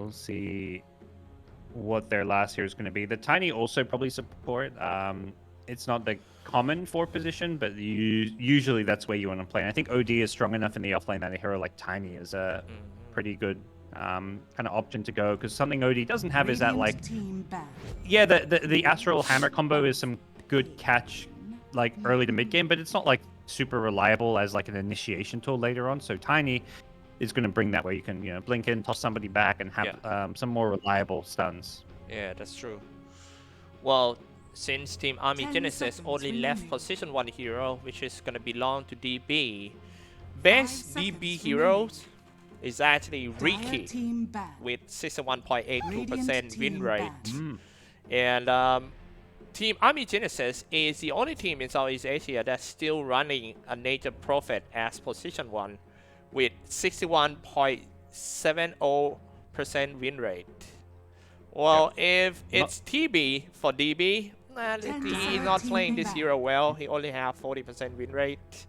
We'll see what their last hero is going to be. The Tiny also probably support. It's not the common 4 position, but usually that's where you want to play. And I think OD is strong enough in the offlane that a hero like Tiny is a pretty good kind of option to go, because something OD doesn't have is that, like, yeah, the Astral Hammer combo is some good catch like early to mid game, but it's not like super reliable as like an initiation tool later on. So Tiny is going to bring that, where you can, you know, blink in, toss somebody back, and have some more reliable stuns. Yeah, that's true. Well, since Team Army Genesis only left position 1 hero, which is gonna belong to DB, best DB heroes is actually Riki with 61.82% win rate. And Team Army Genesis is the only team in Southeast Asia that's still running a Nature Prophet as position 1 with 61.70% win rate. Well, if it's TB for DB, he's not playing this hero well. He only have 40% win rate.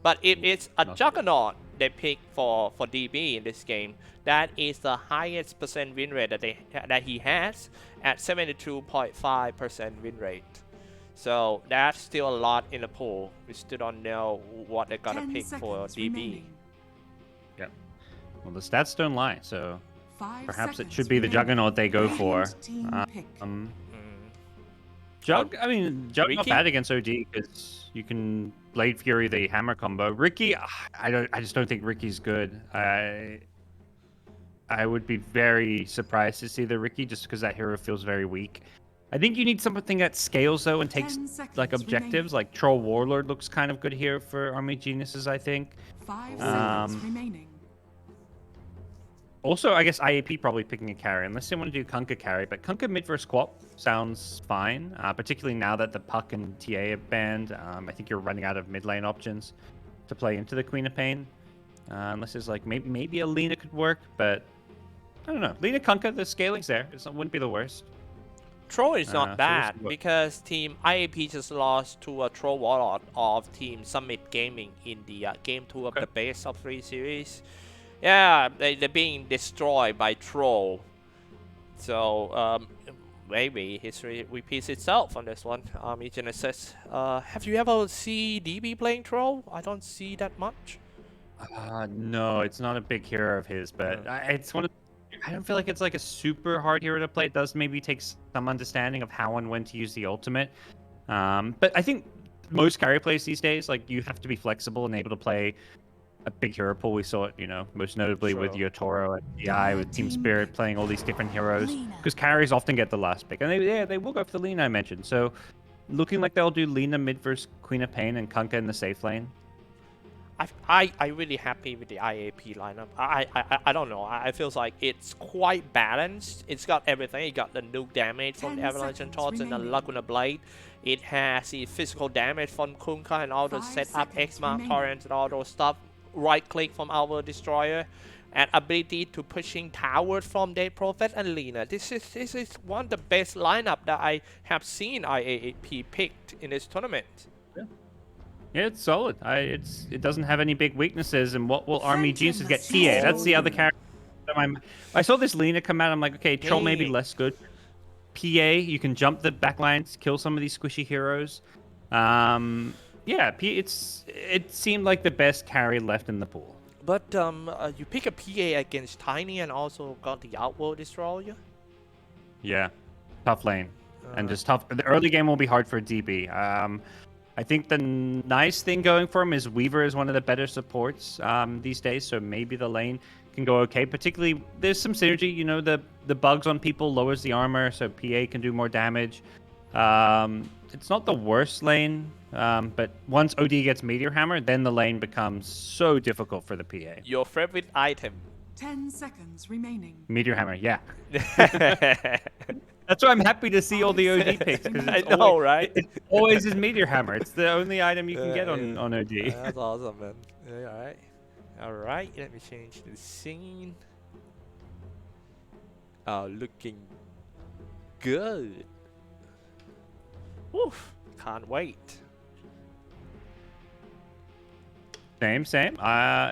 But if it's a Juggernaut they pick for DB in this game, that is the highest percent win rate that he has at 72.5% win rate. So that's still a lot in the pool. We still don't know what they're gonna pick for DB. Yeah. Well, the stats don't lie, so perhaps it should be the Juggernaut they go for. Jug not bad against OD, because you can Blade Fury the hammer combo. Riki, I just don't think Riki's good. I would be very surprised to see the Riki, just because that hero feels very weak. I think you need something that scales though and takes like objectives. Like Troll Warlord looks kind of good here for Army Geniuses, I think. 5 seconds remaining. Also, I guess IAP probably picking a carry, unless they want to do Kunkka carry. But Kunkka mid versus Quap sounds fine, particularly now that the Puck and TA have banned. I think you're running out of mid lane options to play into the Queen of Pain. Unless there's like maybe a Lina could work, but I don't know. Lina Kunkka, the scaling's there. It wouldn't be the worst. Troll is not bad, because Team IAP just lost to a Troll Warlord of Team Summit Gaming in the Game 2 of the Best of 3 series. Yeah, they're being destroyed by Troll. So maybe history repeats itself on this one. Army Genesis. Have you ever seen DB playing Troll? I don't see that much. No, it's not a big hero of his, but it's one of. I don't feel like it's like a super hard hero to play. It does maybe take some understanding of how and when to use the ultimate. But I think most carry plays these days, like, you have to be flexible and able to play a big hero pool. We saw it, you know, most notably with Yotoro and DI, with Team Spirit playing all these different heroes, because carries often get the last pick, and they will go for the Lina I mentioned. So looking like they'll do Lina mid versus Queen of Pain and Kunkka in the safe lane. I'm really happy with the IAP lineup. I don't know. I feels like it's quite balanced. It's got everything. It got the nuke damage from the Avalanche and Tots and the Laguna Blade. It has the physical damage from Kunkka and all the setup, X-Mark, Torrents, and all those stuff. Right click from our Destroyer. And ability to pushing towers from Dead Prophet and Lina. This is one of the best lineup that I have seen IAP picked in this tournament. Yeah, it's solid. It doesn't have any big weaknesses. And what will Army Geniuses get? TA. That's the other character. I saw this Lina come out. I'm like, okay, Troll may be less good. PA, you can jump the backlines, kill some of these squishy heroes. Yeah, it seemed like the best carry left in the pool. But you pick a PA against Tiny and also got the Outworld Destroyer. Yeah, tough lane, and just tough. The early game will be hard for DB. I think the nice thing going for him is Weaver is one of the better supports these days, so maybe the lane can go okay. Particularly, there's some synergy. You know, the bugs on people lowers the armor, so PA can do more damage. It's not the worst lane, but once OD gets Meteor Hammer, then the lane becomes so difficult for the PA. Your favorite item? 10 seconds remaining. Meteor Hammer, yeah. That's why I'm happy to see all the OD picks. I know, right? It always is Meteor Hammer. It's the only item you can get on OD. That's awesome, man. Yeah, all right. Let me change the scene. Looking good. Woof. Can't wait. Same, same.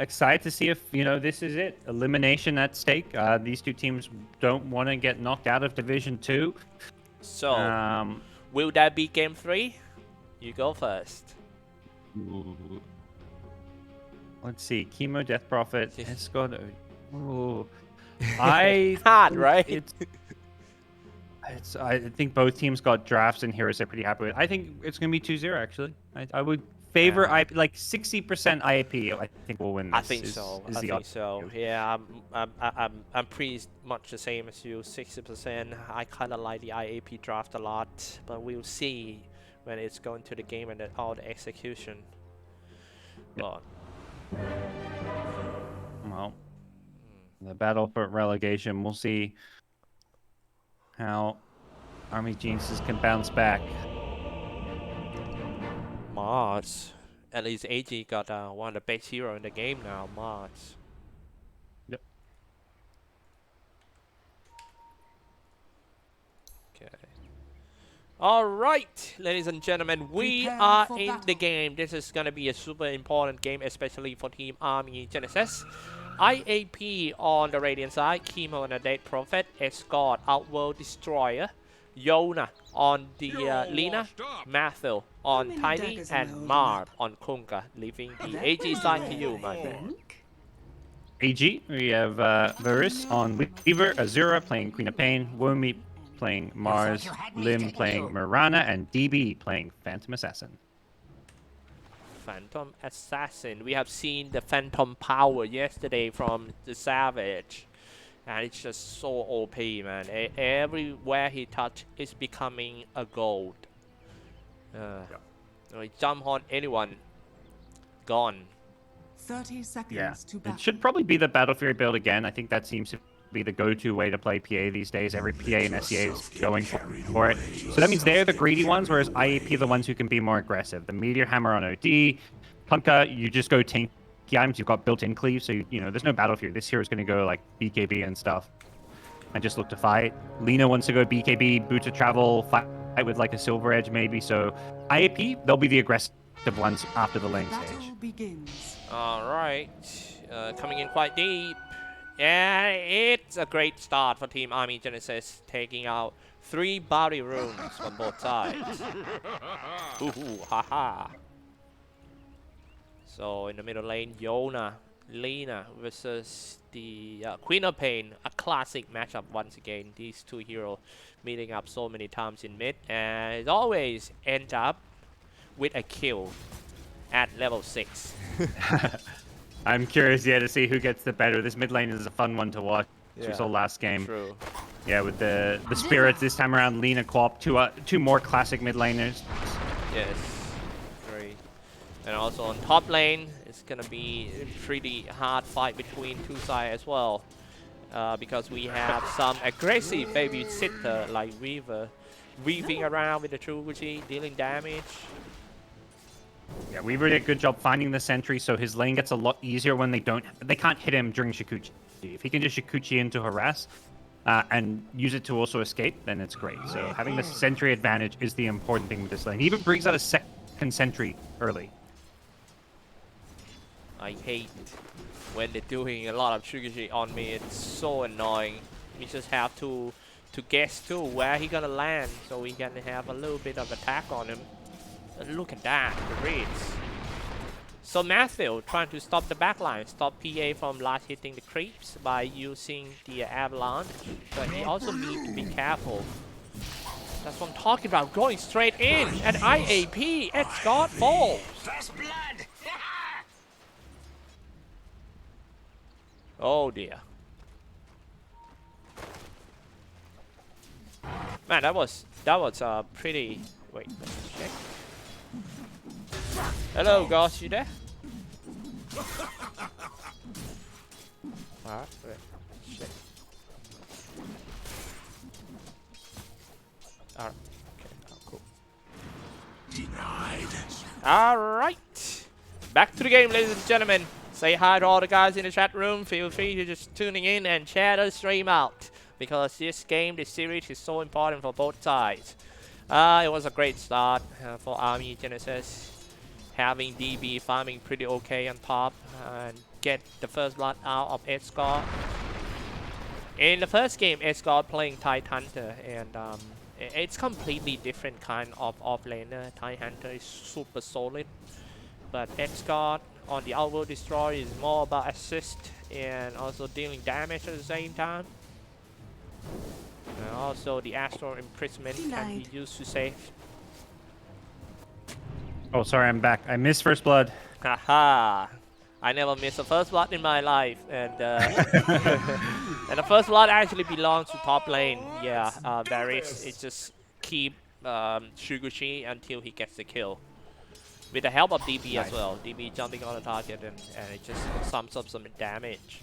Excited to see if, this is it. Elimination at stake. These two teams don't want to get knocked out of Division 2. So, will that be game 3? You go first. Ooh. Let's see. Chemo Death Prophet has got... Ooh. Hard, right? I think both teams got drafts and heroes they're pretty happy with. I think it's going to be 2-0, actually. I would favor IAP, like 60% IAP. I think we'll win this. I think so. Yeah, I'm pretty much the same as you. 60%. I kind of like the IAP draft a lot, but we'll see when it's going to the game and all the execution. But well, the battle for relegation. We'll see how Army Geniuses can bounce back. Mars. At least AG got one of the best hero in the game now, Mars. Yep. Okay. Alright, ladies and gentlemen, we Prepare are for in battle. the game. This is gonna be a super important game, especially for Team Army Genesis. IAP on the Radiant side, Chemo and the Dead Prophet, Escort, Outworld Destroyer, Yona on the Lina, Matthew on many Tiny, daggers am I and holding Marb up? on Kunga, leaving the That AG was side to my you, my man. think. AG, we have Varus on Weaver, Azura playing Queen of Pain, Wormy playing Mars, Lim playing Mirana, and DB playing Phantom Assassin. Phantom Assassin. We have seen the Phantom power yesterday from the Savage. And it's just so OP, man. Everywhere he touch is becoming a gold. He jump on anyone, gone. 30 seconds Yeah, to battle. it should probably be the Battle Fury build again. I think that seems to be the go-to way to play PA these days. Every PA in SEA is going for it. So that means they're the greedy ones, whereas IAP are the ones who can be more aggressive. The Meteor Hammer on OD, Punka, you just go tanky items. You've got built-in cleave, so there's no Battle Fury. This hero is going to go like BKB and stuff, and just look to fight. Lina wants to go BKB, Boots of Travel, fight with like a Silver Edge maybe. So IAP, they'll be the aggressive ones after the lane Battle stage. begins. Alright. Coming in quite deep. Yeah, it's a great start for Team Army Genesis, taking out 3 bounty runes from both sides. Ooh, haha. So in the middle lane, Yona, Lina versus the Queen of Pain, a classic matchup once again. These two heroes meeting up so many times in mid, and it always ends up with a kill at level 6. I'm curious, to see who gets the better. This mid lane is a fun one to watch. We saw last game. True. Yeah, with the spirits this time around, Lina co-op, two more classic mid laners. Yes. Great. And also on top lane, it's gonna be a pretty hard fight between two sides as well. Because we have some aggressive babysitter like Weaver weaving around with the Chuguchi, dealing damage. Yeah, Weaver did a good job finding the sentry, so his lane gets a lot easier when they can't hit him during Shikuchi. If he can just Shikuchi in to harass and use it to also escape, then it's great. So having the sentry advantage is the important thing with this lane. He even brings out a second sentry early. I hate when they're doing a lot of Chuguchi on me. It's so annoying. We just have to guess too where he gonna land, so we can have a little bit of attack on him. Look at that, the reads. So Matthew trying to stop the backline, stop PA from last hitting the creeps by using the avalanche, but he also needs to be careful. That's what I'm talking about, going straight in, and IAP, it's got falls. Oh dear. Man, that was pretty. Wait, let's check. Hello, GoDz, you there? Alright, shit. Alright, okay, cool. Denied. Alright, back to the game, ladies and gentlemen. Say hi to all the guys in the chat room. Feel free to just tuning in and share the stream out, because this game, this series is so important for both sides. It was a great start for Army Genesis. having DB farming pretty okay on top and get the first blood out of Xyclopz. In the first game, Xyclopz playing Tide Hunter, and it's completely different kind of off-laner. Tide Hunter is super solid, but Xyclopz on the Outworld Destroyer is more about assist and also dealing damage at the same time. And also the Astral Imprisonment can be used to save. Oh, sorry, I'm back. I missed first blood. Haha! I never missed a first blood in my life, and and the first blood actually belongs to top lane. Yeah, Varys is just keep Shuguchi until he gets the kill. With the help of DB as well. DB jumping on the target and it just sums up some damage.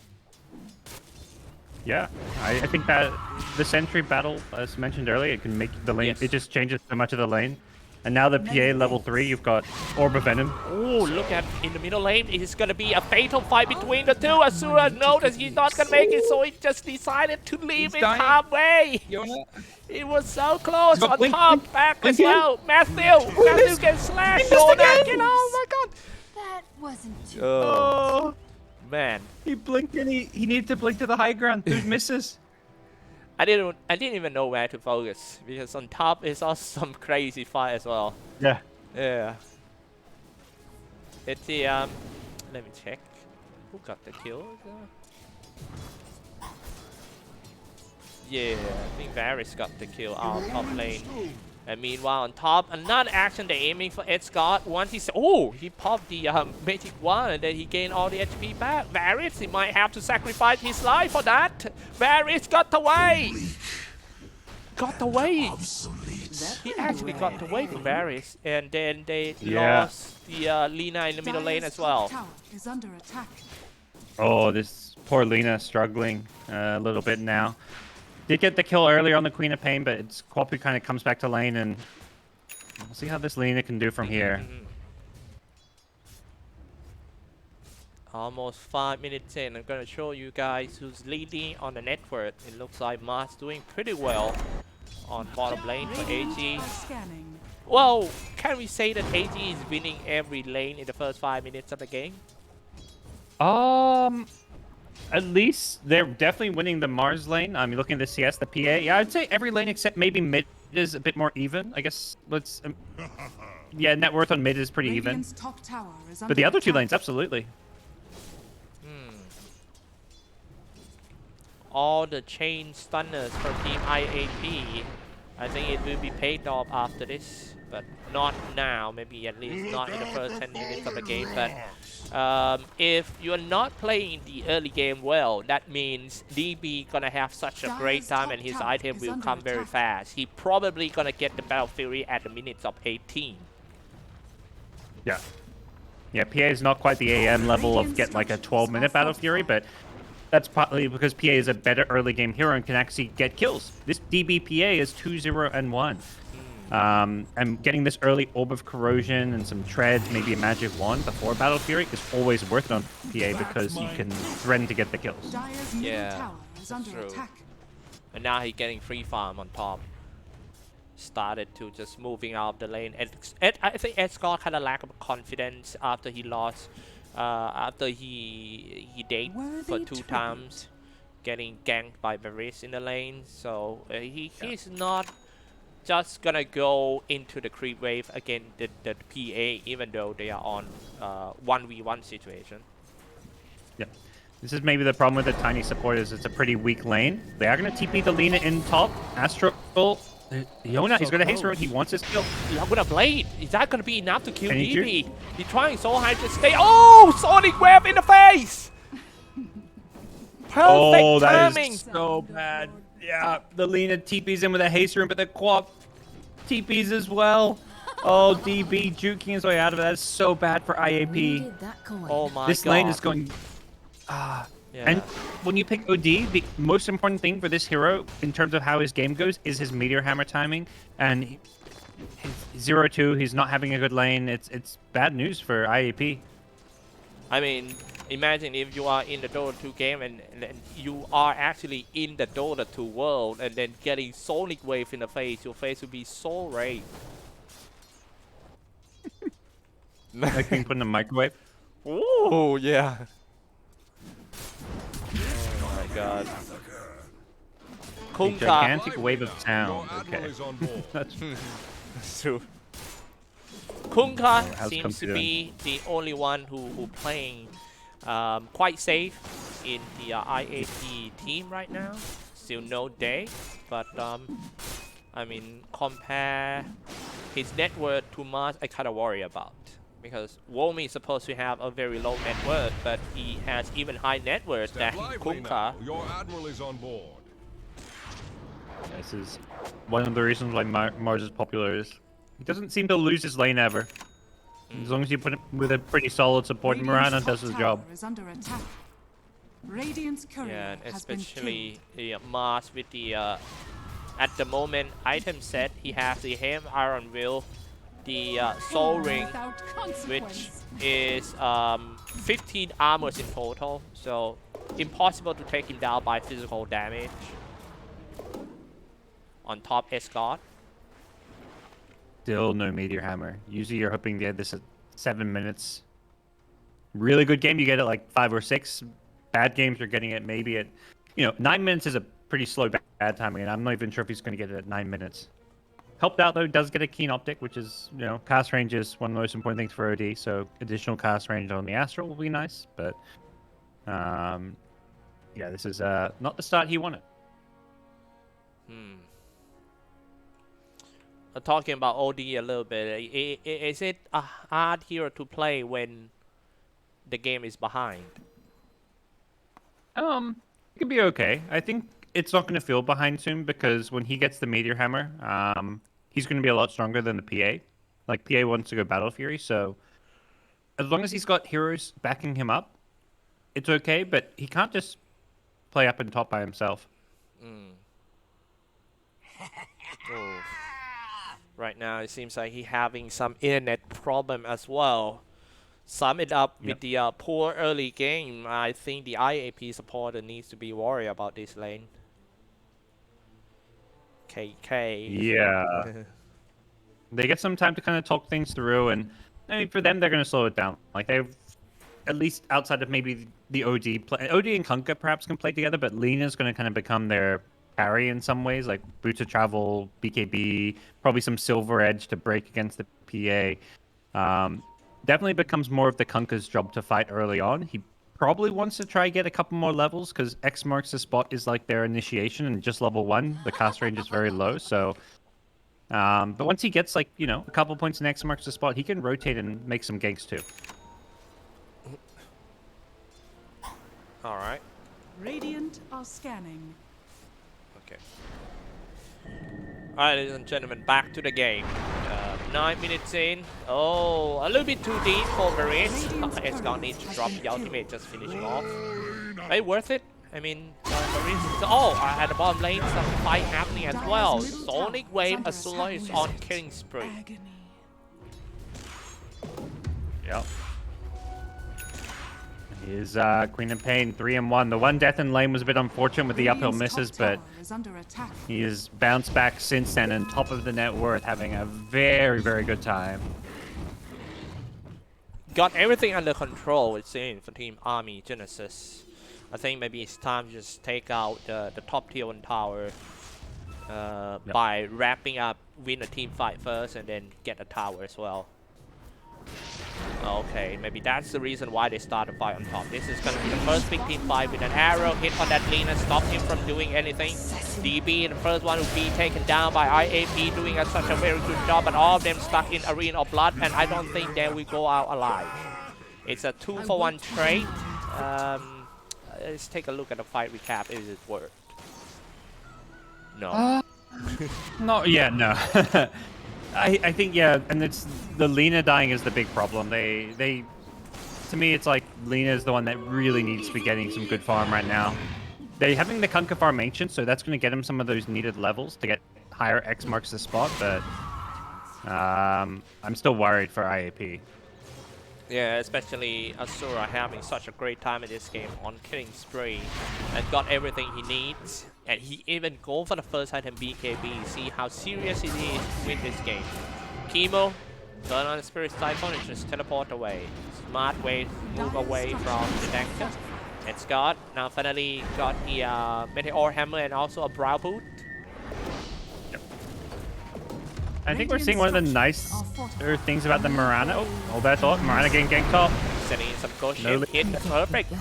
Yeah, I think that the sentry battle, as mentioned earlier, it can make the lane. Yes. It just changes so much of the lane. And now the PA level 3, you've got Orb of Venom. Oh, look at in the middle lane. It's going to be a fatal fight between the two. Asura noticed he's not going to make it, so he just decided to leave it halfway. It was so close on top, back as well. Matthew gets slashed. Oh my god. That wasn't too Oh, man. he blinked and he needed to blink to the high ground. There's misses. I didn't even know where to focus because on top is also some crazy fight as well. Yeah. Yeah. It's the let me check. Who got the kill? Yeah, I think Varys got the kill out of top lane. And meanwhile on top, another action they're aiming for Xyclopz. Once he popped the magic wand and then he gained all the HP back. Varys, he might have to sacrifice his life for that. Varys got away! Got away! He actually got away from Varys, and then they lost the Lina in the middle lane as well. Tower is under attack. Oh, this poor Lina struggling a little bit now. Did get the kill earlier on the Queen of Pain, but it's Quapu kind of comes back to lane, and we'll see how this Lina can do from here. Almost 5 minutes in, I'm gonna show you guys who's leading on the network. It looks like Mars doing pretty well on bottom lane for AG. Scanning. Well, can we say that AG is winning every lane in the first 5 minutes of the game? At least they're definitely winning the Mars lane. I'm looking at the CS, the PA. Yeah, I'd say every lane except maybe mid is a bit more even. I guess let's. Yeah, net worth on mid is pretty even. Top tower is But the under other two attack. lanes, absolutely. All the chain stunners from Team IAP, I think it will be paid off after this, but not now, maybe at least not in the first 10 minutes of the game. But if you're not playing the early game well, that means DB gonna have such a great time and his item will come very fast. He probably gonna get the Battle Fury at the minutes of 18. Yeah. Yeah, PA is not quite the AM level of get like a 12-minute Battle Fury, but that's partly because PA is a better early game hero and can actually get kills. This DB PA is 2-0 and 1. And getting this early Orb of Corrosion and some Tread, maybe a Magic Wand before Battle Fury is always worth it on PA because you can threaten to get the kills. Dire's middle Yeah, tower is under true. attack. And now he's getting free farm on top. Started to just moving out of the lane. And I think Xyclopz had a lack of confidence after he lost, after he died for 2 times, getting ganked by Varys in the lane. So he's not just gonna go into the creep wave against the PA, even though they are on 1v1 situation. Yeah. This is maybe the problem with the tiny support is it's a pretty weak lane. They are going to TP the Lina in top. Astral. Yona, he's going to haste her. He wants his kill. Laguna Blade, is that gonna be enough to kill Can he DB? He's trying so hard to stay. Oh, Sonic Web in the face! Perfect timing. Is so bad. Yeah, the Lina TP's in with a haste room, but the Quap TP's as well. Oh, DB juking his way out of it. That's so bad for IAP. Oh my god. This lane is going... And when you pick OD, the most important thing for this hero, in terms of how his game goes, is his Meteor Hammer timing. And his 0-2, he's not having a good lane. It's bad news for IAP. I mean, imagine if you are in the Dota 2 game and you are actually in the Dota 2 world and then getting Sonic Wave in the face. Your face would be so red. Like being put in a microwave. Ooh, yeah. Oh my god. A Kunka. gigantic wave of sound. Your admiral Okay. is on board. That's true. Kunka how's seems to Kunka be the only one who playing quite safe in the IAP team right now. Still no day, but I mean, compare his net worth to Mars, I kind of worry about. Because Womi is supposed to have a very low net worth, but he has even high net worth than Step lively Kunka. now. Your admiral is on board. This is one of the reasons why Mars is popular. Is he doesn't seem to lose his lane ever. As long as you put him with a pretty solid support, Radiant's Mirana top does his tower job. is under attack. Radiant's courier Yeah, and has been especially the Mars with the at the moment item set, he has the Hem Iron Will, the Soul killed Ring, without which consequence. is 15 armors in total, so impossible to take him down by physical damage. On top escort. Still no Meteor Hammer. Usually you're hoping to get this at 7 minutes. Really good game, you get it like 5 or 6. Bad games, you're getting it maybe at, 9 minutes is a pretty slow bad timing, and I'm not even sure if he's going to get it at 9 minutes. Helped out though, does get a keen optic, which is, cast range is one of the most important things for OD, so additional cast range on the Astral will be nice, but yeah, this is not the start he wanted. Talking about OD a little bit, is it a hard hero to play when the game is behind? It could be okay. I think it's not going to feel behind soon because when he gets the Meteor Hammer, he's going to be a lot stronger than the PA. Like, PA wants to go Battle Fury, so as long as he's got heroes backing him up, it's okay, but he can't just play up and top by himself. Oh. Right now, it seems like he's having some internet problem as well. Sum it up with the poor early game. I think the IAP supporter needs to be worried about this lane. KK. Yeah. They get some time to kind of talk things through, and I mean, for them, they're going to slow it down. Like, they've, at least outside of maybe the OD and Kunkka perhaps can play together, but Lena's going to kind of become their carry in some ways, like Boots of Travel, BKB, probably some Silver Edge to break against the PA. Definitely becomes more of the Kunkka's job to fight early on. He probably wants to try get a couple more levels because X marks the spot is like their initiation, and just level 1, the cast range is very low. So, but once he gets like a couple points in X marks the spot, he can rotate and make some ganks too. All right. Radiant are scanning. Okay. Alright, ladies and gentlemen, back to the game. 9 minutes in. Oh, a little bit too deep for Maris. It's gonna need to drop the ultimate, just finishing off. Hey, worth it? I mean, Maris is... Oh, at the bottom lane, some fight happening as well. Sonic Wave Azula is on killing spree. Agony. Yep. Is Queen of Pain 3-1. The one death in lane was a bit unfortunate with the uphill Radiant's misses, top but tower is under attack. he has bounced back since then, and top of the net worth, having a very, very good time. Got everything under control, it seems, for Team Army Genesis. I think maybe it's time to just take out the top tier 1 tower by wrapping up, win a team fight first, and then get a tower as well. Okay, maybe that's the reason why they start the fight on top. This is going to be the first big team fight with an arrow hit on that Lina, stop him from doing anything. DB, the first one will be taken down by IAP, doing such a very good job, but all of them stuck in Arena of Blood, and I don't think they will go out alive. It's a 2-for-1 trade. Let's take a look at the fight recap. Is it worth? No. No, yeah, no. I think, yeah, and it's the Lina dying is the big problem. They to me, it's like Lina is the one that really needs to be getting some good farm right now. They're having the Kunkka farm ancient, so that's going to get him some of those needed levels to get higher X marks the spot, but I'm still worried for IAP. Yeah, especially Azura having such a great time in this game on killing spree and got everything he needs. And he even go for the first item BKB. See how serious it is with this game. Chemo, Turn on the Spirit Siphon and just teleport away. Smart way to move away from the tanker. And Scott now finally got the Meteor Hammer and also a Brow Boot. I think we're seeing one of the nicer things about the Mirana. Oh, hold that thought. Mirana getting ganked top. Sending in some ghost No ship, hit perfect.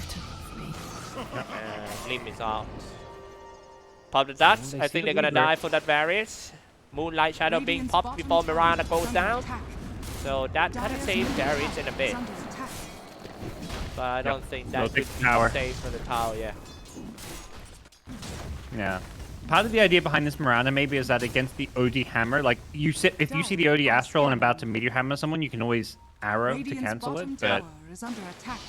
Lim is out. Pop the dots. I think they're gonna die for that Varus. Moonlight Shadow being popped before Mirana goes down. So that kind of saves Varus in a bit. But I don't think that would save for the tower, yeah. Yeah. Part of the idea behind this Mirana maybe is that against the OD hammer, like if you see the OD Astral and about to meteor hammer someone, you can always arrow to cancel it, but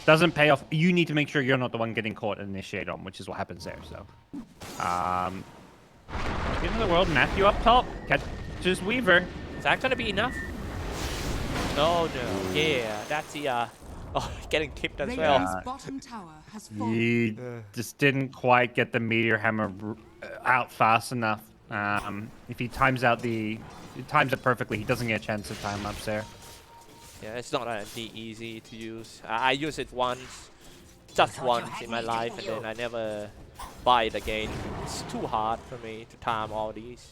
doesn't pay off. You need to make sure you're not the one getting caught and initiate on, which is what happens there. So, end of the world, Matthew up top, catches Weaver. Is that gonna be enough? No, no, yeah, that's the oh, getting tipped as well. He just didn't quite get the meteor hammer out fast enough. If he times it perfectly, he doesn't get a chance to time ups there. Yeah, it's not easy to use. I use it once, just once in my life, and then I never buy it again. It's too hard for me to time all these.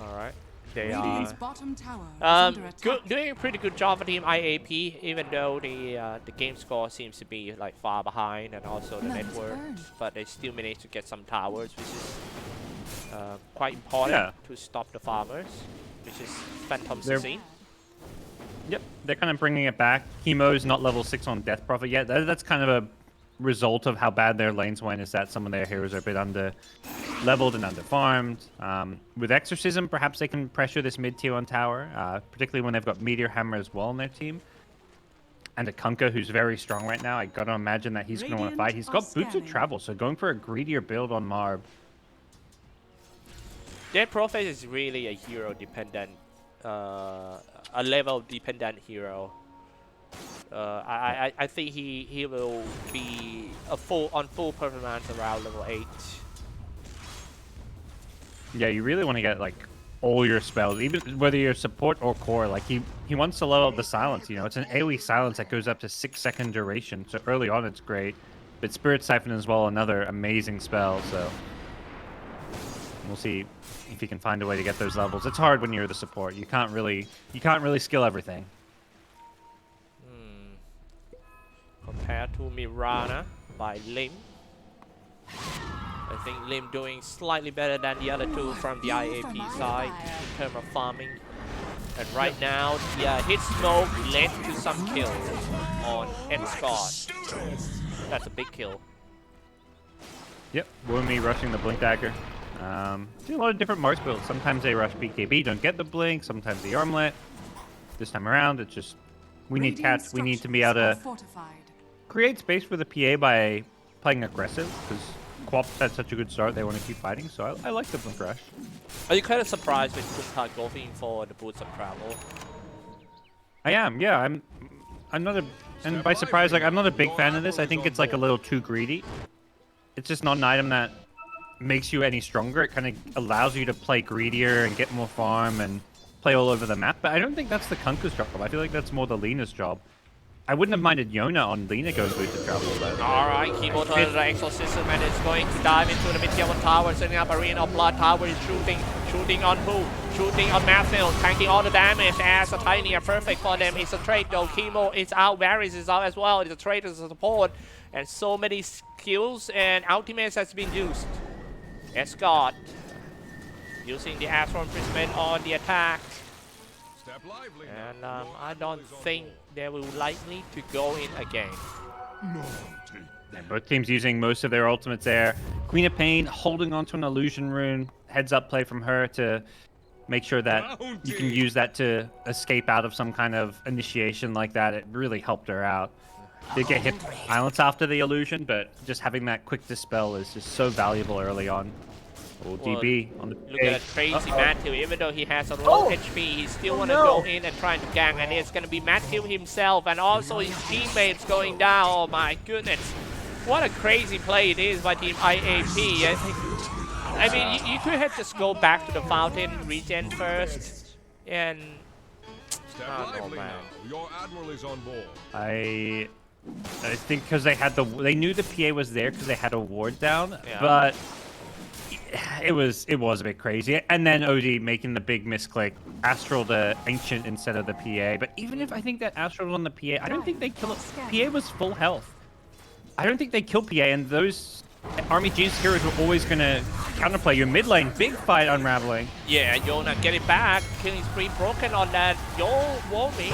All right. They are doing a pretty good job for Team IAP, even though the game score seems to be like far behind, and also the network. But they still manage to get some towers, which is quite important to stop the farmers, which is Phantom CC. Yep, they're kind of bringing it back. Chemo's not level 6 on Death Prophet yet. That's kind of a result of how bad their lanes went, is that some of their heroes are a bit under leveled and under farmed. With Exorcism, perhaps they can pressure this mid tier on tower, particularly when they've got Meteor Hammer as well on their team. And a Kunkka who's very strong right now. I gotta imagine that he's going to want to fight. He's got Boots of Travel, so going for a greedier build on Marb. Their Prophet is really a hero dependent, a level dependent hero. I think he will be on full performance around level 8. Yeah, you really want to get like all your spells, even whether you're support or core. Like he wants to level up the silence. You know, it's an AoE silence that goes up to 6-second duration. So early on, it's great. But Spirit Siphon as well, another amazing spell. So we'll see if he can find a way to get those levels. It's hard when you're the support. You can't really skill everything. Compared to Mirana by Lim, I think Lim doing slightly better than the other two from the IAP side in terms of farming. And right now, hit smoke led to some kills on Scott. That's a big kill. Yep, Woomy rushing the Blink Dagger. See a lot of different Mars builds. Sometimes they rush BKB, don't get the Blink. Sometimes the Armlet. This time around, it's just we need cats. We need to be able to create space for the PA by playing aggressive, because Xyclopz had such a good start. They want to keep fighting, so I like the Blink Rush. Are you kind of surprised with Kunkka going for the Boots of Travel? I am, yeah. I'm not a, and by surprise, like I'm not a big fan of this. I think it's like a little too greedy. It's just not an item that makes you any stronger. It kind of allows you to play greedier and get more farm and play all over the map. But I don't think that's the Kunkka's job. I feel like that's more the Lena's job. I wouldn't have minded Yona on Lena going Boots of Travel, though. Alright, Chemo turns the Exorcism and is going to dive into the mid-tier tower, setting up Arena of Blood. Tower is shooting on who? Shooting on Matthew, tanking all the damage as a tiny and perfect for them. It's a trade though. Chemo is out, Varus is out as well. It's a trade as a support. And so many skills and ultimates has been used. Scott using the Astral Imprisonment on the attack. And I don't think they will likely to go in again. And both teams using most of their ultimates there. Queen of Pain holding onto an illusion rune. Heads up play from her to make sure that you can use that to escape out of some kind of initiation like that. It really helped her out. Did get hit by silence after the illusion, but just having that quick dispel is just so valuable early on. Oh, DB on the look at that crazy Matthew. Even though he has a low HP, he still want to go in and try to gang. And it's going to be Matthew himself and also his teammates going down. Oh my goodness. What a crazy play it is by Team IAP. I think I mean, you could have just go back to the fountain, regen first, and Step I don't know, lively man. now. Your admiral is on board. I think because they knew the PA was there because they had a ward down, Yeah. but it was a bit crazy. And then OD making the big misclick, Astral the Ancient instead of the PA. But even if I think that Astral was on the PA, I don't think they killed it. PA was full health. I don't think they killed PA, and those Army G's heroes were always gonna counterplay your mid lane. Big fight unraveling. Yeah, you'll not get it back. Killing spree broken on that. You'll warn me.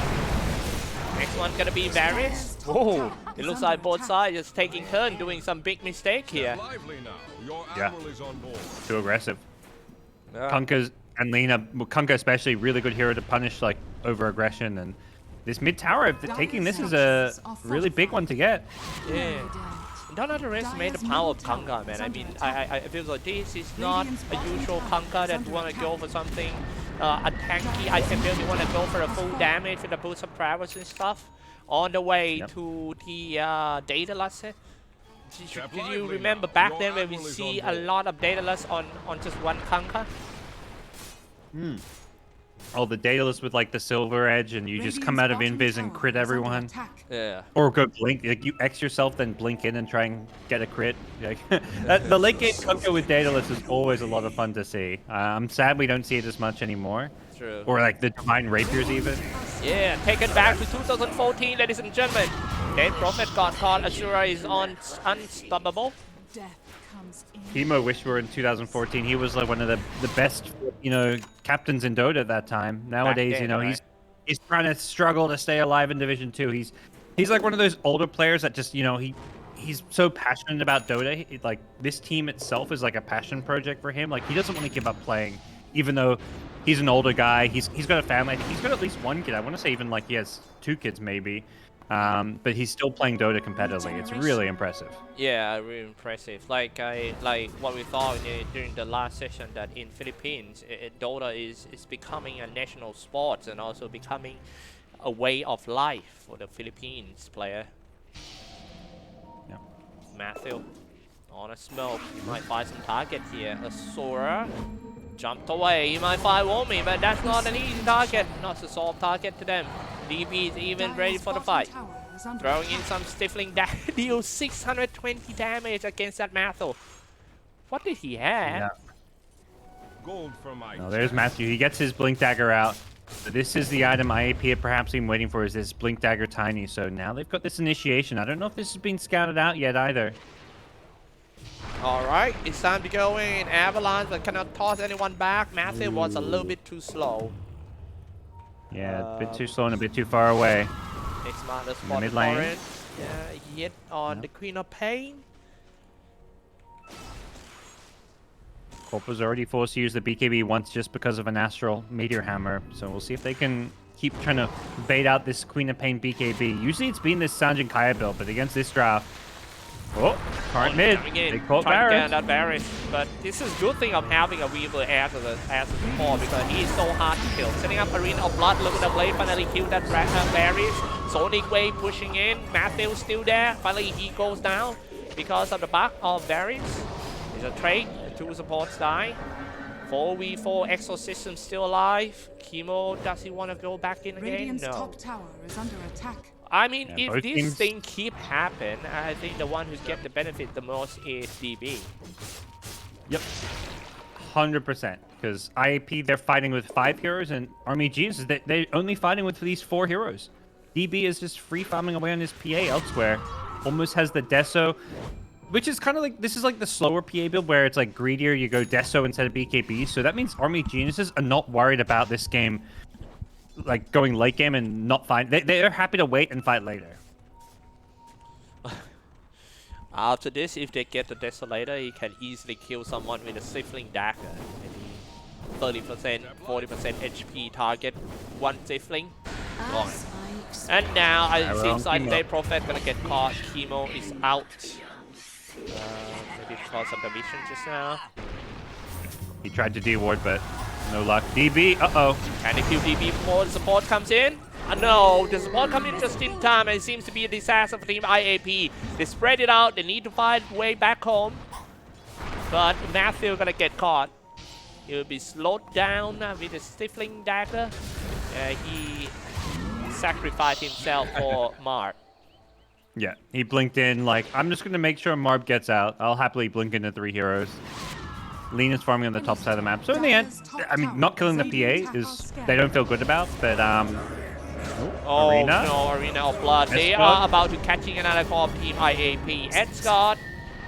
Next one gonna be Varys. Oh, it looks like both sides just taking turn doing some big mistake here. Step lively now. Your Yeah. admiral is on board. Too aggressive. Yeah. Kunkka's and Lena, Kunkka especially, really good hero to punish like over aggression, and this mid tower, if they're taking this is a really big one to get. Yeah. Don't underestimate the power of Kunkka, man. I mean, I feel like this is not a usual Kunkka that want to go for something a tanky. I feel you want to go for a full damage with a boost of prowess and stuff. On the way to the Daedalus. Did you remember back then when we see a lot of Daedalus on just one Kunkka? Oh, the Daedalus with like the silver edge, and you just come out of invis and crit everyone. Yeah. Or go blink, like you X yourself, then blink in and try and get a crit. Like, the late game Kunkka with Daedalus is always a lot of fun to see. I'm sad we don't see it as much anymore. True. Or like the Divine Rapiers even. Yeah, taken back to 2014, ladies and gentlemen. Dead Prophet got caught. Asura is unstoppable. Death comes in. Chemo wish we were in 2014. He was like one of the best, captains in Dota at that time. Nowadays, then, right? he's trying to struggle to stay alive in Division 2. He's like one of those older players that just, he's so passionate about Dota. Like this team itself is like a passion project for him. Like he doesn't want to give up playing, even though he's an older guy. He's got a family. I think he's got at least one kid. I want to say even like he has 2 kids maybe. But he's still playing Dota competitively. It's really impressive. Yeah, really impressive. Like what we thought during the last session, that in Philippines, Dota is becoming a national sport and also becoming a way of life for the Philippines player. Yeah. Matthew on a smoke. You might find some target here. Asura jumped away. You might find Womi, but that's not an easy target. Not a soft target to them. DB is even ready for the fight. Throwing in some stifling damage. Deals 620 damage against that Matthew. What did he have? Yeah. Gold from my No, there's Matthew. He gets his Blink Dagger out. So this is the item IAP had perhaps been waiting for, is this Blink Dagger Tiny. So now they've got this initiation. I don't know if this has been scouted out yet either. Alright, it's time to go in. Avalanche, but cannot toss anyone back. Matthew was a little bit too slow. Yeah, a bit too slow and a bit too far away. Next man, the spot mid lane. Torrent. Yeah, hit on the Queen of Pain. Corp was already forced to use the BKB once just because of an Astral Meteor Hammer. So we'll see if they can keep trying to bait out this Queen of Pain BKB. Usually it's been this Sanjin Kaya build, but against this draft, current mid. They caught trying to Varys. get that Varys. But this is good thing of having a Weaver as a support, because he is so hard to kill. Setting up Arena of Blood, look at the blade, finally killed that Varys. Sonic Wave pushing in. Matthew's still there. Finally he goes down because of the bug of Varys. It's a trade. The 2 supports die. 4v4 Exorcism still alive. Chemo, does he want to go back in again? Radiant's No. top tower is under attack. I mean, Yeah, if both this teams- thing keep happen, I think the one who get the benefit the most is DB. Yep. 100%. Because IAP, they're fighting with 5 heroes, and Army G's, they're only fighting with these 4 heroes. DB is just free farming away on his PA elsewhere. Almost has the Deso, which is kind of like, this is like the slower PA build where it's like greedier, you go Deso instead of BKB. So that means Army Geniuses are not worried about this game, like going late game and not fight. They're happy to wait and fight later. After this, if they get the Desolator, he can easily kill someone with a Sifling Dagger. Maybe 30%, 40% HP target, 1 Sifling. Gone. And now it seems like Chemo. Dead Prophet gonna get caught. Chemo is out. Maybe because of the vision just now. He tried to D-ward, but no luck. DB, uh-oh. Can they kill DB before the support comes in? No, the support comes in just in time, and it seems to be a disaster for Team IAP. They spread it out, they need to find way back home. but Matthew gonna get caught. He'll be slowed down with a stifling dagger. He sacrificed himself for Marb. Yeah, he blinked in like, I'm just going to make sure Marb gets out. I'll happily blink into 3 heroes. Lena's farming on the top side of the map. So in the end, I mean, not killing the PA is they don't feel good about, but Oh Arena? no, Arena of Blood. They are about to catching another call of Team IAP. Ed Scott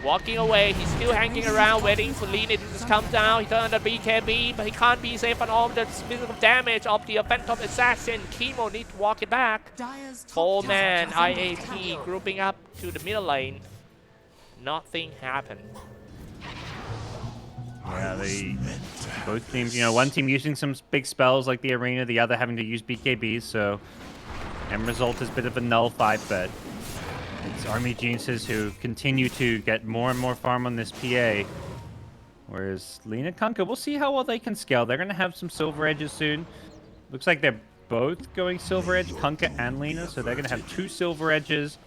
walking away. He's still hanging around waiting for Lena to just come down. He turned the BKB, but he can't be safe on all the physical damage of the Phantom Assassin. Chemo need to walk it back. Dire's top 4-man tower is under IAP attack. grouping up to the middle lane. Nothing happened. yeah, both teams, you know, one team using some big spells like the Arena, the other having to use BKBs, so end result is a bit of a null fight, but it's Army Geniuses who continue to get more and more farm on this PA. Whereas Lena Kunkka, we'll see how well they can scale. They're going to have some silver edges soon. Looks like they're both going silver edge, Kunkka and Lena, so they're going to have 2 silver edges.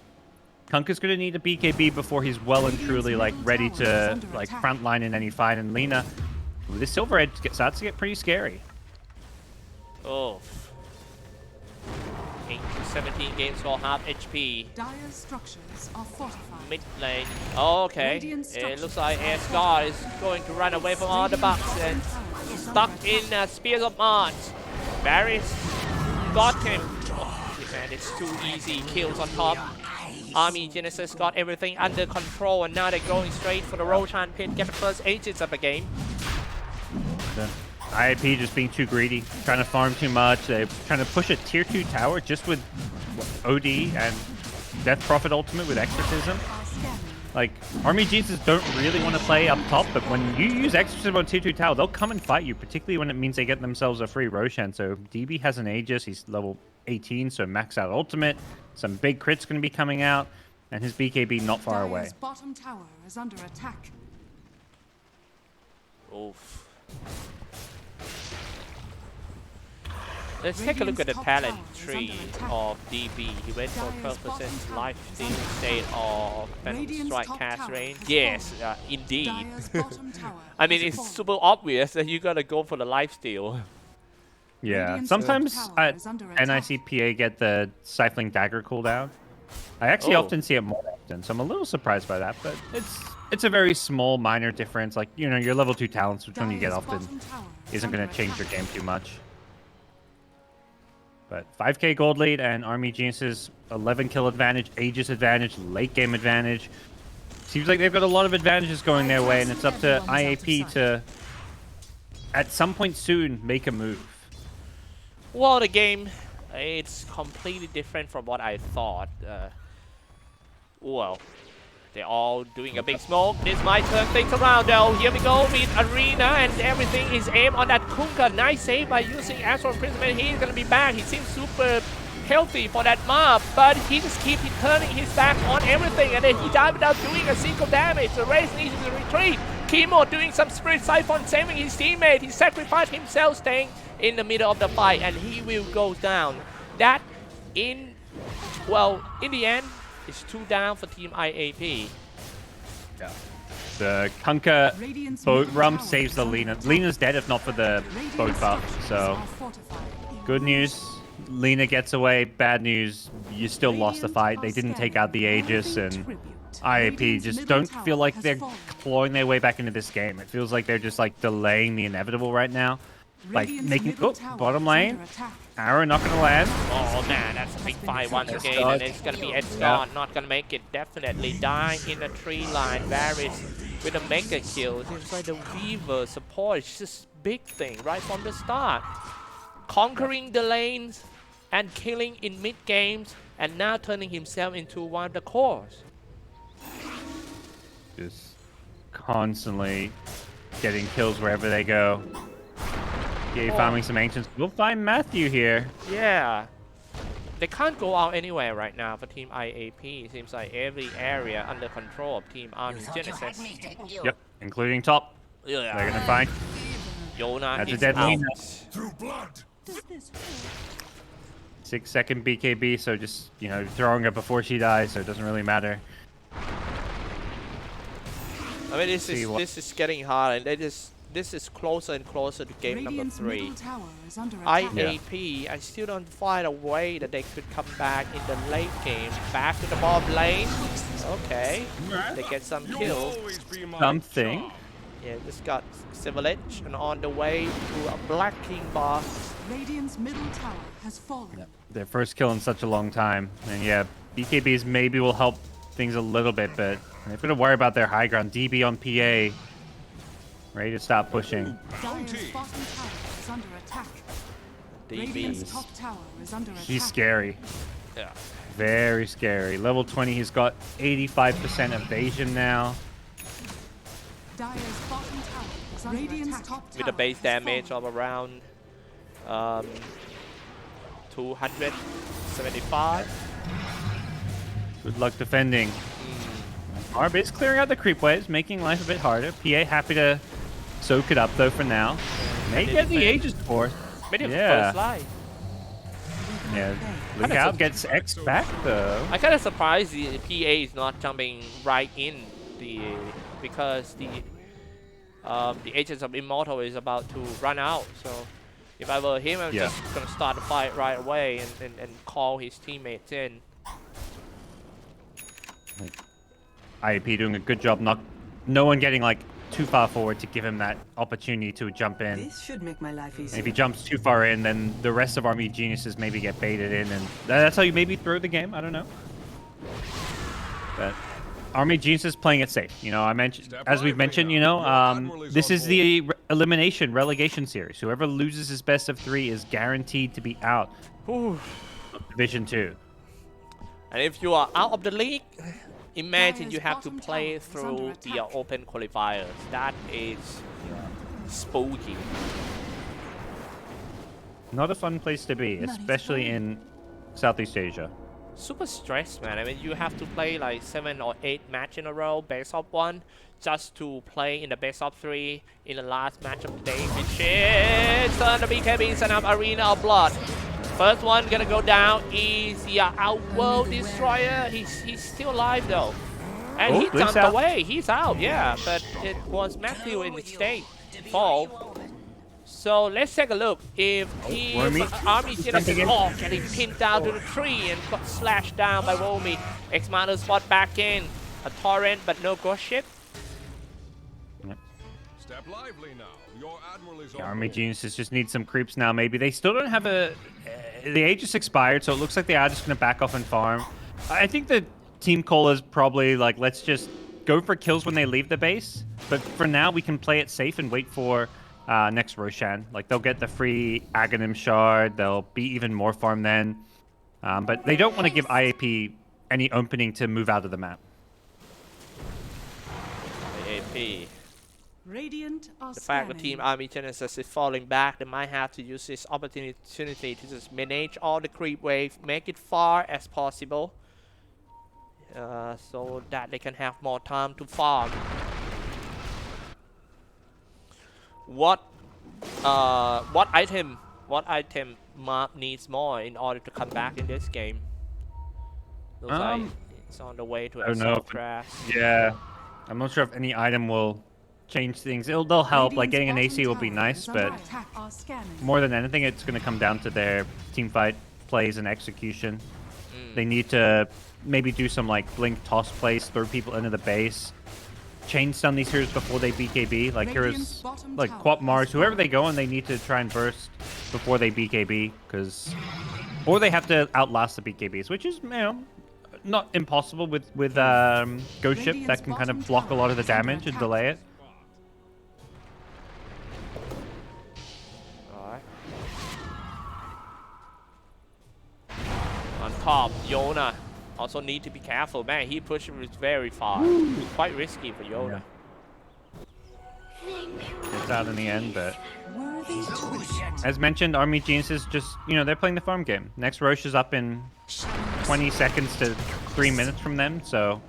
Kunkka's going to need a BKB before he's well and truly like ready to like frontline in any fight. And Lena, this silver edge starts to get pretty scary. Oh. 8 to 17 games for half HP. Dire's structures are fortified. Mid lane. Oh, okay. It looks like Ed Scott is going to run away from all the bucks and stuck in Spears of Mars. Varys got him. Oh, man, it's too easy. Kills on top. Army Genesis got everything under control, and now they're going straight for the Roshan pit. Get the first agents of the game. The IAP just being too greedy, trying to farm too much. They're trying to push a tier 2 tower just with OD and Death Prophet ultimate with Exorcism. Like, Army Geniuses don't really want to play up top, but when you use Exorcism on tier 2 tower, they'll come and fight you, particularly when it means they get themselves a free Roshan. So DB has an Aegis, he's level 18, so max out ultimate. Some big crits going to be coming out, and his BKB not far away. Dire's bottom tower is under attack. Oof. Let's take a look at the talent tree of DB. He went for 12% lifesteal state of Phantom Strike cast range. Yes, indeed. Dire's bottom tower I mean, is it's fallen. super obvious that you gotta go for the lifesteal. Yeah, Radiant's sometimes top tower is under attack. NICPA get the Stifling Dagger cooldown. I actually Oh. often see it more often, so I'm a little surprised by that, but it's a very small, minor difference. Like, you know, your level 2 talents, which one you get Dire's often, bottom tower is isn't going under to change your attack. game too much. But 5k gold lead and Army Geniuses 11 kill advantage, Aegis advantage, late game advantage. Seems like they've got a lot of advantages going their way, and it's up to IAP to, at some point soon, make a move. Well, the game, it's completely different from what I thought. Well, they're all doing a big smoke. This might turn things around though. Here we go with Arena, and everything is aimed on that Kunkka. Nice save by using Astral Imprisonment. He's gonna be back. He seems super healthy for that mob, but he just keeps turning his back on everything, and then he died without doing a single damage. The race needs to retreat. Chemo doing some Spirit Siphon, saving his teammate. He sacrificed himself, staying in the middle of the fight, and he will go down. That in the end, it's 2 down for Team IAP. Yeah. The Kunkka Radiant's boat middle rum tower saves is the under Lena. attack. Lena's dead if not for the Radiant's boat buff, structures so are fortified. good news. Lena gets away. Bad news, you still lost the fight. They didn't take out the Aegis, and IAP just don't feel like they're clawing their way back into this game. It feels like they're just like delaying the inevitable right now. Like making bottom lane. Arrow not gonna land. Oh man, that's a big fight once again, and it's gonna be Ed Scott, not gonna make it, definitely dying in the tree line. Varys with a mega kill. It seems like the Weaver support is just big thing right from the start. Conquering the lanes and killing in mid games, and now turning himself into one of the cores. Just constantly getting kills wherever they go. Yeah, farming some ancients. We'll find Matthew here. Yeah. They can't go out anywhere right now for Team IAP. It seems like every area under control of Team Army Genesis. Yep, including top. They're Yeah. gonna find. Yona That's a is dead out. Lena. Through blood. 6-second BKB, so just, you know, throwing her before she dies, so it doesn't really matter. I mean, See what- this is getting hard, and this is closer and closer to game number Radiant's 3. middle tower is under attack. IAP, I still don't find a way that they could come back in the late game. Back to the bottom lane. Okay, they get some You'll kills. always be my Something. charm. Yeah, just got Civil Edge, and on the way to a Black King boss. Radiant's middle tower has fallen. Their first kill in such a long time. And yeah, BKBs maybe will help things a little bit, but they're going to worry about their high ground. DB on PA. Ready to stop pushing. Dire's bottom tower is under attack. Radiant's DB. top tower is under attack. He's scary. Yeah. Very scary. Level 20, he's got 85% evasion now. Dire's bottom tower is under Radiant's top tower With a base has damage fallen. of around 275. Good luck defending. Arb is clearing out the creep waves, making life a bit harder. PA happy to soak it up though for now. May get the Aegis Force. Maybe Yeah. first life. Yeah, look out, gets X back though. I'm kind of surprised the PA is not jumping right in because the Agents of Immortal is about to run out. So if I were him, I'm Yeah. just gonna start the fight right away and call his teammates in. IAP doing a good job, no one getting like too far forward to give him that opportunity to jump in. This should make my life And easier. if he jumps too far in, then the rest of Army Geniuses maybe get baited in, and that's how you maybe throw the game. I don't know. But Army Geniuses playing it safe. You know, as we've mentioned, you know, this is the elimination relegation series. Whoever loses his best of 3 is guaranteed to be out Whew. of Division 2. And if you are out of the league, imagine Dire's you have to bottom play tower is through under the attack. open qualifiers. That is spooky. Not a fun place to be, especially in Southeast Asia. Super stressed, man. I mean, you have to play like 7 or 8 match in a row, best of 1, just to play in the best of 3 in the last match of the day, which is the BKB set up Arena of Blood. First one gonna go down is the Outworld Destroyer. He's still alive though, and Oh, he Blink's jumped out. away. He's out, yeah. But it was Matthew in the state fall. So let's take a look. If he Wormy. Army Genesis in. getting pinned down to the tree and got slashed down by Wormy. X-Miner spot back in. A torrent, but no ghost ship. Step lively now. Your admiral is on Army board. Geniuses just need some creeps now, maybe. They still don't have a... the Aegis expired, so it looks like they are just going to back off and farm. I think the team call is probably like, let's just go for kills when they leave the base. But for now, we can play it safe and wait for next Roshan. Like, they'll get the free Aghanim Shard. They'll be even more farm then. But they don't want to give IAP any opening to move out of the map. AP. Radiant are The fact that scanning. Team Army Genesis is falling back, they might have to use this opportunity to just manage all the creep wave, make it far as possible, so that they can have more time to farm. What item Mark needs more in order to come back in this game? Looks like it's on the way to I don't know Assault if- Crash. Yeah. I'm not sure if any item will change things. They'll help. Like, getting an Radiant's AC will bottom be tower nice, is under but attack. Are scanning. more than anything, it's going to come down to their team fight plays and execution. They need to maybe do some like blink toss plays, throw people into the base, chain stun these heroes before they BKB. Like Radiant's heroes bottom like tower Quap is Mars, whoever they falling. go on, they need to try and burst before they BKB, or they have to outlast the BKBs, which is, you know, not impossible with Ghost Ship Radiant's that can kind of bottom block a lot of the tower is under damage and attack. delay it. Alright. On top, Yona also need to be careful. Man, he pushed him very far. Quite risky for Yona. It's out in the end, but Worthy choice. as mentioned, Army Geniuses just, you know, they're playing the farm game. Next Roche is up in 20 seconds to 3 minutes from them, so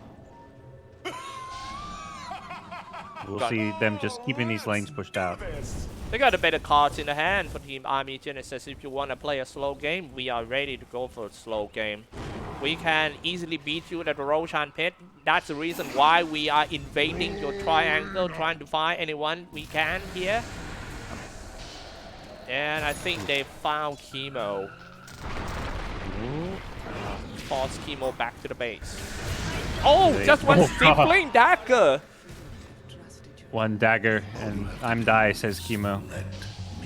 we'll see them just keeping these lanes pushed out. They got the better cards in the hand for Team Army Genesis. If you want to play a slow game, we are ready to go for a slow game. We can easily beat you at the Roshan pit. That's the reason why we are invading your triangle, trying to find anyone we can here. And I think they found Chemo. Force Chemo back to the base. Oh, just one stippling dagger. One dagger, and I'm die, says Chemo.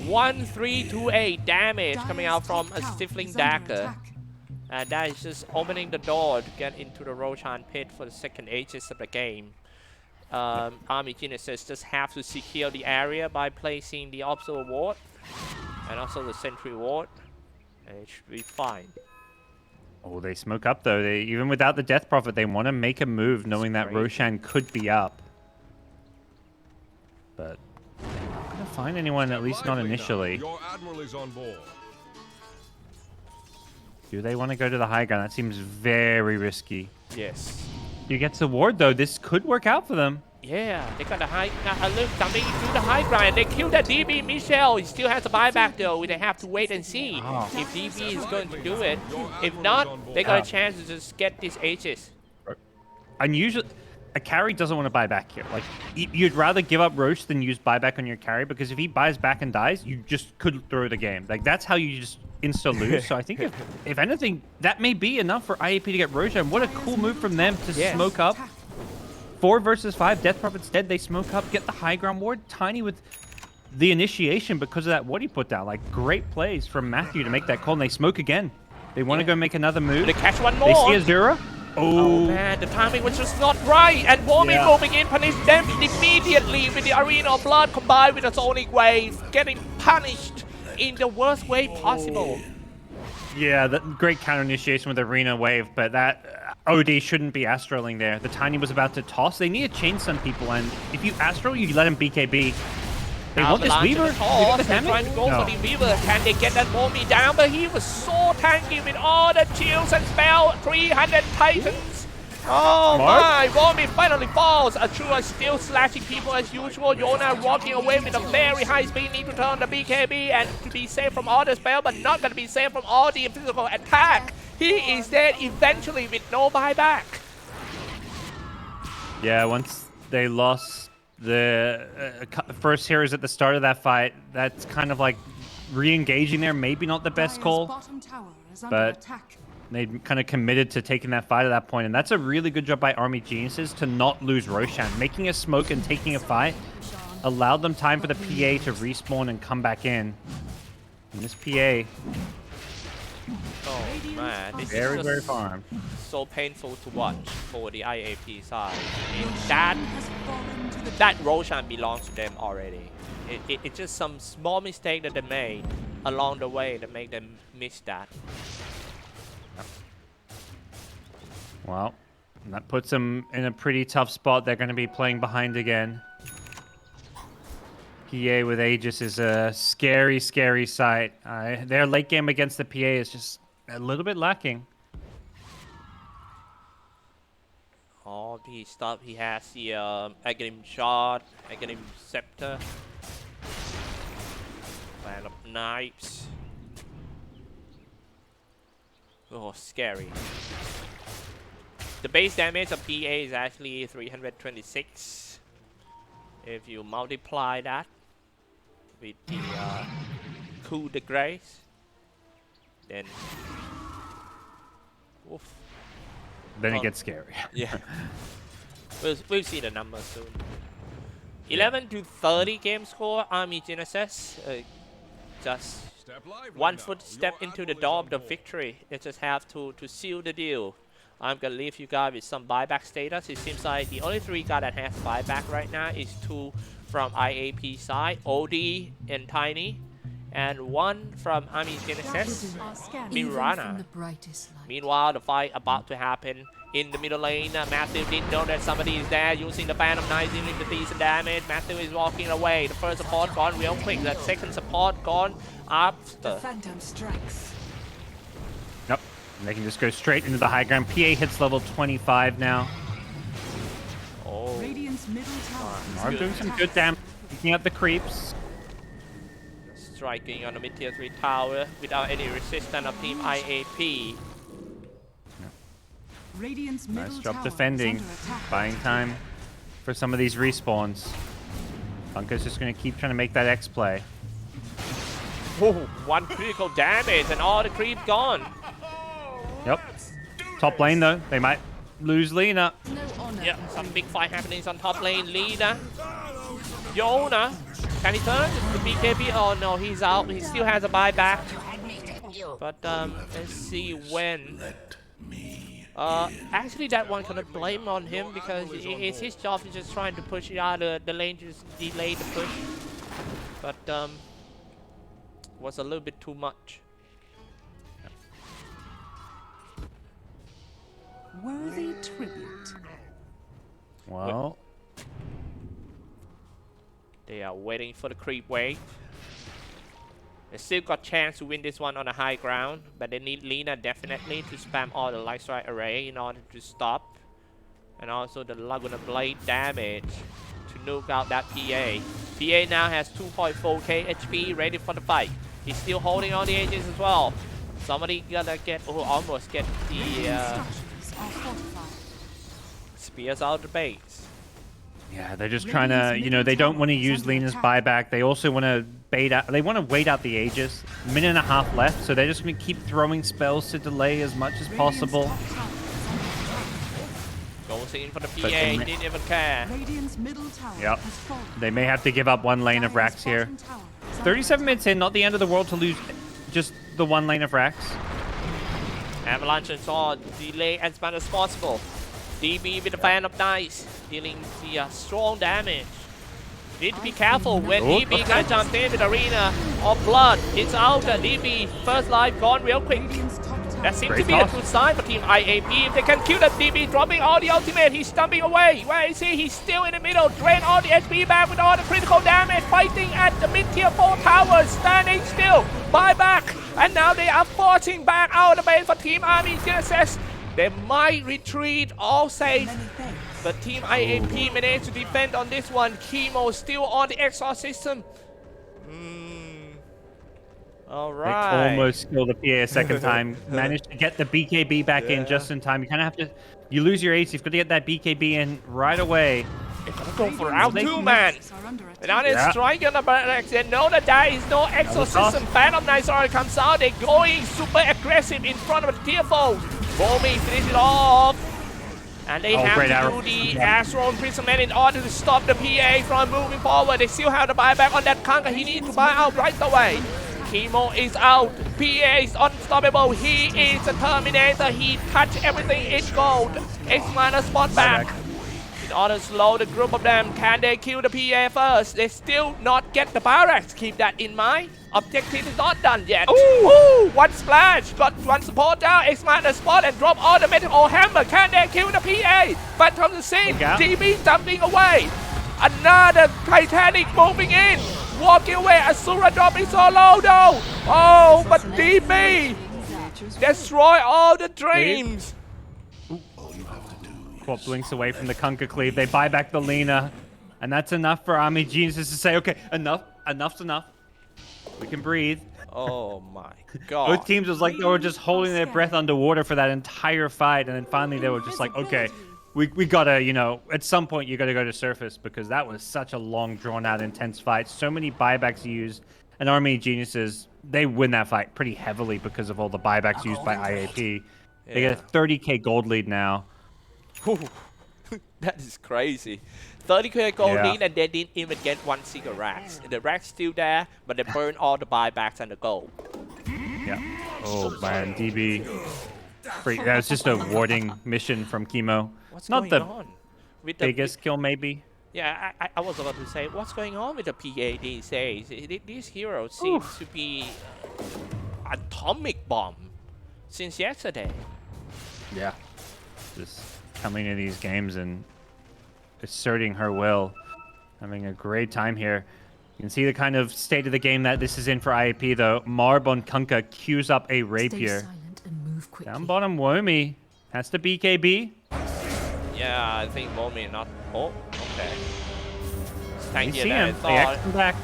1328 damage coming out from a stifling dagger. And that is just opening the door to get into the Roshan pit for the second Aegis of the game. Army Genesis just have to secure the area by placing the Observer Ward and also the Sentry Ward, and it should be fine. Oh, they smoke up though. They even without the Death Prophet, they want to make a move, knowing that Roshan could be up. But they're not gonna find anyone, at least not initially. Your admiral is on board. Do they want to go to the high ground? That seems very risky. Yes. He gets the ward though. This could work out for them. Yeah, they got the high. Look, coming into the high ground. They killed the DB Michelle. He still has a buyback though. They have to wait and see if DB is going to do it. If not, they got a chance to just get this Aegis. Unusually, a carry doesn't want to buy back here. Like, you'd rather give up Roche than use buyback on your carry, because if he buys back and dies, you just could throw the game. Like, that's how you just insta-lose. So I think if anything, that may be enough for IAP to get Roche. And what a cool move from them to smoke up. 4 versus 5, Death Prophet's dead. They smoke up, get the high ground ward. Tiny with the initiation because of that what he put down. Like, great plays from Matthew to make that call, and they smoke again. They want to go make another move. They catch one more. They see Azura. Oh man, the timing was just not right, and Warming moving in punished them immediately with the Arena of Blood combined with the Sonic Wave, getting punished in the worst way possible. Yeah, the great counter initiation with Arena Wave, but that OD shouldn't be Astraling there. The Tiny was about to toss. They need to chain some people, and if you Astral, you let him BKB. They want this Weaver. They're trying to go for the Weaver. Can they get that Momi down? But he was so tanky with all the chills and spell. 300 Titans. Oh my, Momi finally falls. Achua still slashing people as usual. Yona walking away with a very high speed. Need to turn the BKB and to be safe from all the spell, but not going to be safe from all the physical attack. He is dead eventually with no buyback. Yeah, once they lost the first heroes at the start of that fight, that's kind of like re-engaging there. Maybe not the best call, but they kind of committed to taking that fight at that point, and that's a really good job by Army Geniuses to not lose Roshan. Making a smoke and taking a fight allowed them time for the PA to respawn and come back in. And this PA, oh man, this very, is very farm. So painful to watch for the IAP side. I mean, that Roshan belongs to them already. It's just some small mistake that they made along the way that made them miss that. Well, that puts them in a pretty tough spot. They're going to be playing behind again. PA with Aegis is a scary, scary sight. Their late game against the PA is just a little bit lacking. All the stuff he has here, Aghanim Shard, Aghanim Scepter, Fan of Knives. Oh, scary. The base damage of PA is actually 326. If you multiply that with the coup de grace, then oof. Then it gets scary. Yeah. We'll see the numbers soon. 11 to 30 game score, Army Genesis. Just one footstep into the door of the victory. They just have to seal the deal. I'm gonna leave you guys with some buyback status. It seems like the only 3 guys that have buyback right now is 2 from IAP side, OD and Tiny, and 1 from Army Genesis, Mirana. Meanwhile, the fight about to happen in the middle lane. Matthew didn't know that somebody is there using the Phantom Knife, dealing the decent damage. Matthew is walking away. The first support gone real quick. The second support gone after. Phantom strikes. Yep. And they can just go straight into the high ground. PA hits level 25 now. Oh. Radiant's middle tower. Marv doing some good damage, picking up the creeps. Striking on the mid tier 3 tower without any resistance of team IAP. Radiant's Nice middle job tower defending, is under attack. buying time for some of these respawns. Funka's just going to keep trying to make that X play. Ooh, 1 critical damage and all the creep gone. Yep. Top lane though, they might lose Lina. No honor. Yeah, some big fight happening on top lane. Lina, Yona, can he turn the BKB? Oh no, he's out. He still has a buyback. But let's see when. Actually, that one gonna blame on him because it's his job to just trying to push it out of the lane, just delay the push. But was a little bit too much. Worthy tribute. Well, They are waiting for the creep wave. They still got chance to win this one on a high ground, but they need Lina definitely to spam all the light strike array in order to stop. And also the Laguna Blade damage to nuke out that PA. PA now has 2.4k HP ready for the fight. He's still holding on the edges as well. Somebody gonna get, oh, almost get the Structures are fortified. spears out of the base. yeah, they're just trying to, you know, they don't want to use Lina's buyback. They also want to bait out, they want to wait out the Aegis. A minute and a half left, so they're just going to keep throwing spells to delay as much as possible. Goes in for the PA, But they may- didn't even care. Radiant's middle tower Yep. has fallen. They may have to give up one lane of Dire's Rax here. bottom tower is under 37 minutes in, not the end of the world to lose just the one lane of Rax. Avalanche and Saw delay as much as possible. DB with the fan of dice, dealing the strong damage. Need to be careful when Oh, DB gonna jump in with Arena of Blood. It's out. DB first life gone real quick. Radiant's top tower. That seems Great to be a toss. good sign for Team IAP. If they can kill the DB, dropping all the ultimate, he's stumping away. Where is he? He's still in the middle. Drain all the HP back with all the critical damage. Fighting at the mid-tier 4 towers. Standing still. Buyback. And now they are forcing back out of the base for Team Army Genesis. They might retreat all safe. Many thanks. But Team IAP managed to defend on this one. Chemo still on the exhaust system. All They right. almost killed the PA a second time. Managed to get the BKB back in just in time. You kind of have to, you lose your ace. You've got to get that BKB in right away. Go for round They 2, can man. Are under And now attack. they're Yeah. striking on the barracks. They know that there is no exhaust system. Phantom Knights already comes out. They're going super aggressive in front of the tier foes. Bomi finish it off. And they Oh, have great to arrow. do the Yeah. Astral Imprisonment in order to stop the PA from moving forward. They still have the buyback on that Kanka. He needs to buy out right away. Chemo is out. PA is unstoppable. He is a Terminator. He touched everything. It's gold. X minus spot back. In order to slow the group of them, can they kill the PA first? They still not get the barracks. Keep that in mind. Objective is not done yet. Ooh, one splash. Got one support down. X-Man the spot and drop all the metal hammer. Can they kill the PA? But from the scene, Look out. DB jumping away. Another Titanic moving in. Walking away. Asura dropping so low though. Oh, but DB destroy all the dreams. Swap blinks away from the Kunkka cleave. They buy back the Lina. And that's enough for Army Geniuses to say, okay, enough's enough. We can breathe. Oh my god. Both teams was like they were just holding their breath underwater for that entire fight. And then finally they were just like, okay, we gotta, you know, at some point you gotta go to surface because that was such a long, drawn out, intense fight. So many buybacks used. And Army Geniuses, they win that fight pretty heavily because of all the buybacks used by IAP. They get a 30k gold lead now. That is crazy. 30k gold Yeah. lead and they didn't even get one single racks. The racks still there, but they burn all the buybacks and the gold. Yeah. Oh man, DB. Freak. That was just a warding mission from Chemo. What's Not going the on? With the biggest kill, maybe. Yeah, I was about to say, what's going on with the PA these days? This hero seems to be atomic bomb since yesterday. Yeah. Just coming into these games and asserting her will. Having a great time here. You can see the kind of state of the game that this is in for IAP, though. Marb on Kunkka queues up a Stay rapier. silent and move quickly. Down bottom, Womi has to BKB. Yeah, I think Momi not. Oh, okay. You Thank you. see I him. They thought X him back.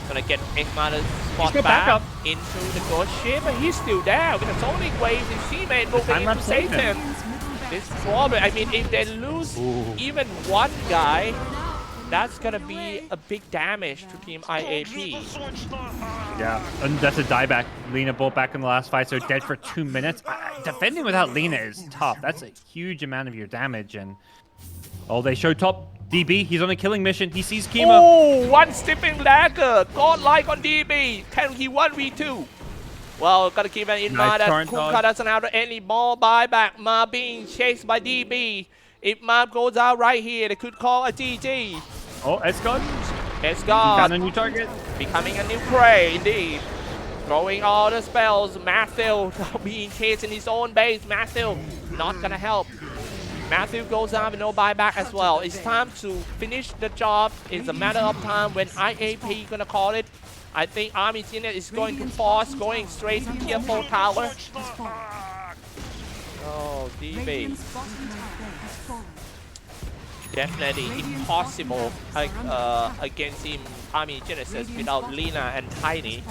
gonna get X-Mana spot got back, back up. into the ghost ship, but he's still there with the Sonic Waves and Seaman moving time in to lapse save saved him. him. Radiant's middle This problem, I mean, if they lose even one guy, that's gonna be a big damage to Team IAP. Yeah, and that's a dieback. Lina bought back in the last fight, so dead for 2 minutes. Defending without Lina is tough. That's a huge amount of your damage. And oh, they show top DB. He's on a killing mission. He sees Kima. Oh, one stepping dagger. Godlike on DB. Can he 1v2? Well, gotta keep it in mind that Kuka doesn't have any more buyback. Ma being chased by DB. If Ma goes out right here, they could call a GG. Oh, Escod. Escod. Found a new target. Becoming a new prey, indeed. Throwing all the spells. Matthew being chased in his own base. Matthew not gonna help. Matthew goes down with no buyback as well. It's time to finish the job. It's a matter of time when IAP gonna call it. I think Army Genius is going to force going straight to tier 4 tower. Oh, DB. Definitely impossible against him, Army Genesis, without Lina and Tiny.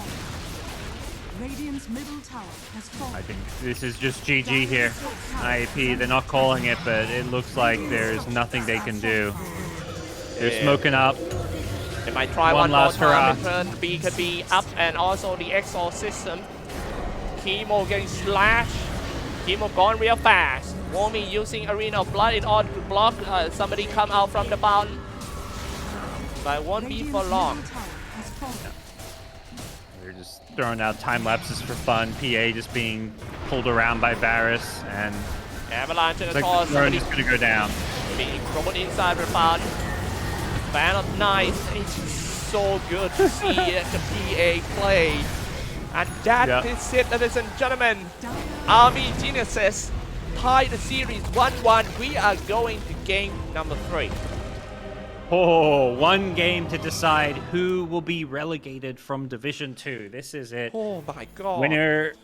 Radiant's middle tower has fallen. I think this is just GG here. IAP, they're not calling it, but it looks like there's nothing they can do. They're smoking up. They might try one more time. Turn B could be up, and also the Exalt system. Chemo getting slashed. Chemo gone real fast. Womi using Arena of Blood in order to block somebody come out from the bottom. But it won't be for long. They're just throwing out time lapses for fun. PA just being pulled around by Varus, and Avalanche in the like toss. the just gonna go down. Being thrown inside the bottom. Fan of Nice. It's so good to see the PA play. And that is it, ladies and gentlemen. Army Geniuses tied the series 1-1. We are going to game number 3. Oh, one game to decide who will be relegated from Division 2. This is it. Oh my god. Winner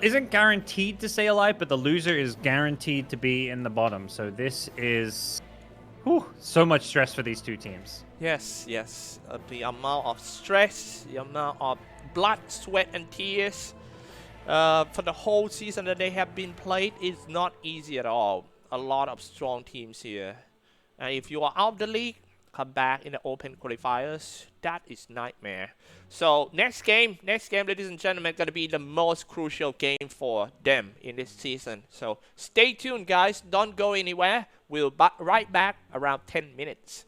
isn't guaranteed to stay alive, but the loser is guaranteed to be in the bottom. So this is so much stress for these two teams. Yes, yes. The amount of stress, the amount of blood, sweat, and tears for the whole season that they have been played is not easy at all. A lot of strong teams here. And if you are out of the league, come back in the open qualifiers. That is nightmare. So next game, ladies and gentlemen, gonna be the most crucial game for them in this season. So stay tuned, guys. Don't go anywhere. We'll be right back around 10 minutes.